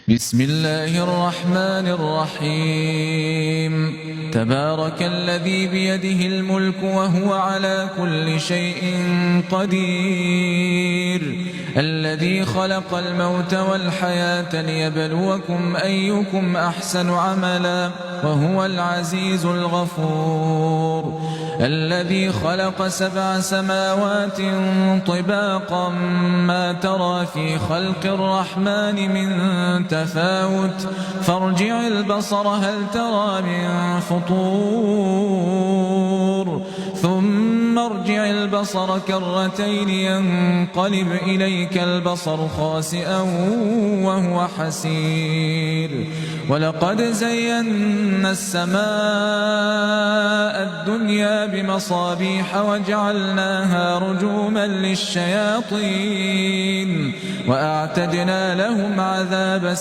بسم الله الرحمن الرحيم تبارك الذي بيده الملك وهو على كل شيء قدير الذي خلق الموت والحياة ليبلوكم أيكم أحسن عملا وهو العزيز الغفور الذي خلق 7 سماوات طباقا ما ترى في خلق الرحمن من تفاوت فارجع البصر هل ترى من فطور ثم ارجع البصر كرتين ينقلب إليك البصر خاسئا وهو حسير ولقد زينا السماء الدنيا بمصابيح وجعلناها رجوما للشياطين وأعتدنا لهم عذاب